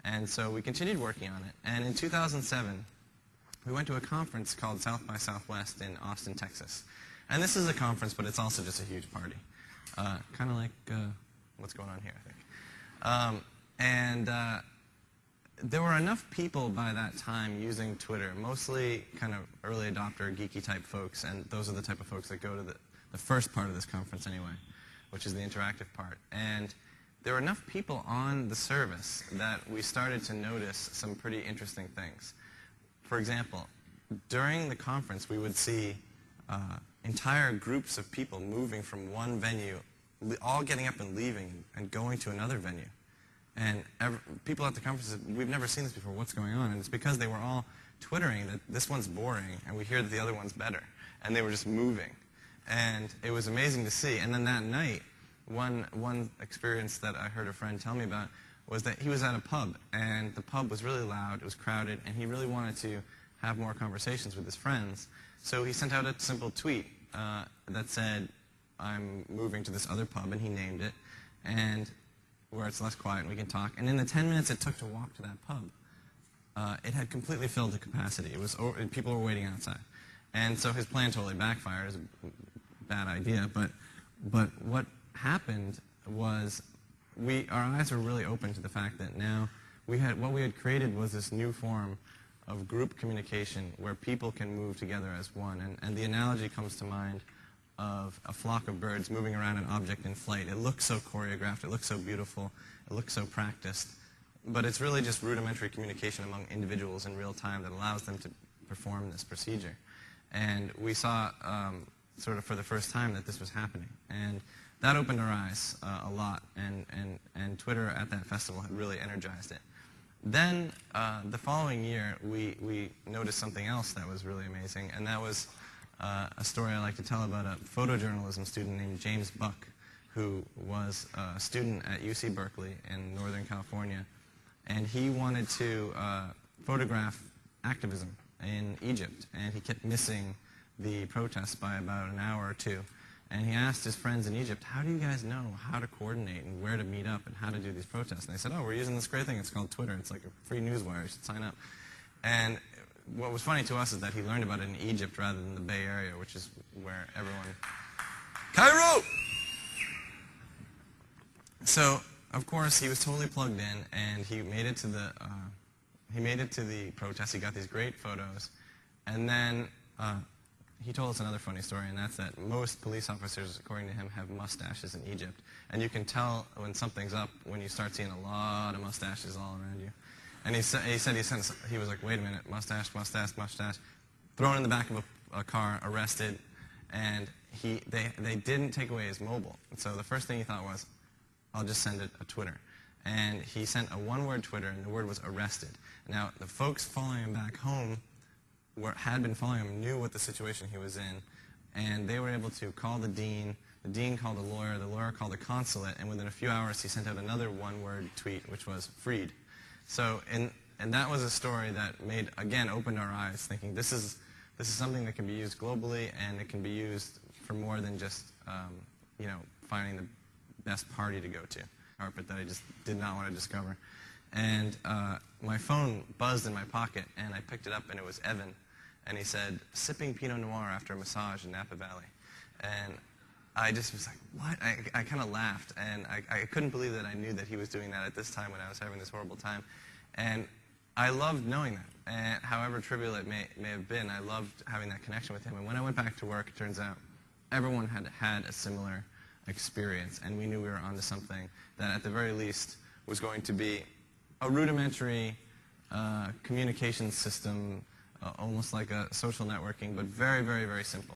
And so we continued working on it. And in 2007, we went to a conference called South by Southwest in Austin, Texas. And this is a conference, but it's also just a huge party. Kind of like what's going on here, I think. There were enough people by that time using Twitter, mostly kind of early adopter, geeky type folks, and those are the type of folks that go to the first part of this conference anyway, which is the interactive part. And there were enough people on the service that we started to notice some pretty interesting things. For example, during the conference, we would see entire groups of people moving from one venue, all getting up and leaving and going to another venue. And people at the conference said, we've never seen this before, what's going on? And it's because they were all twittering that this one's boring, and we hear that the other one's better. And they were just moving. And it was amazing to see. And then that night, one experience that I heard a friend tell me about was that he was at a pub, and the pub was really loud, it was crowded, and he really wanted to have more conversations with his friends. So he sent out a simple tweet that said, I'm moving to this other pub, and he named it, and where it's less quiet and we can talk. And in the 10 minutes it took to walk to that pub, it had completely filled to capacity. People were waiting outside. And so his plan totally backfired. It was a bad idea. But what happened was our eyes were really open to the fact that now what we had created was this new form of group communication where people can move together as one. And the analogy comes to mind of a flock of birds moving around an object in flight. It looks so choreographed, it looks so beautiful, it looks so practiced, but it's really just rudimentary communication among individuals in real time that allows them to perform this procedure. And we saw sort of for the first time that this was happening. And that opened our eyes a lot, and Twitter at that festival had really energized it. Then the following year, we noticed something else that was really amazing, and that was a story I like to tell about a photojournalism student named James Buck, who was a student at UC Berkeley in Northern California, and he wanted to photograph activism in Egypt, and he kept missing the protests by about an hour or two. And he asked his friends in Egypt, how do you guys know how to coordinate and where to meet up and how to do these protests? And they said, oh, we're using this great thing, it's called Twitter, it's like a free newswire, you should sign up. And what was funny to us is that he learned about it in Egypt rather than the Bay Area, which is where everyone... Cairo! So, of course, he was totally plugged in, and he made it to the protest. He got these great photos, and then he told us another funny story, and that's that most police officers, according to him, have mustaches in Egypt, and you can tell when something's up when you start seeing a lot of mustaches all around you. And he was like, wait a minute, mustache, mustache, mustache, thrown in the back of a car, arrested, and they didn't take away his mobile. And so the first thing he thought was, I'll just send it a Twitter. And he sent a one-word Twitter, and the word was arrested. Now, the folks following him back home had been following him, knew what the situation he was in, and they were able to call the dean called the lawyer called the consulate, and within a few hours he sent out another one-word tweet, which was freed. So, and that was a story that opened our eyes, thinking this is something that can be used globally, and it can be used for more than just, finding the best party to go to. Carpet that I just did not want to discover. And my phone buzzed in my pocket, and I picked it up, and it was Evan. And he said, sipping Pinot Noir after a massage in Napa Valley. And I just was like, what? I kind of laughed, and I couldn't believe that I knew that he was doing that at this time when I was having this horrible time. And I loved knowing that. And however trivial it may have been, I loved having that connection with him. And when I went back to work, it turns out everyone had a similar experience, and we knew we were onto something that at the very least was going to be a rudimentary communication system, almost like a social networking, but very, very, very simple.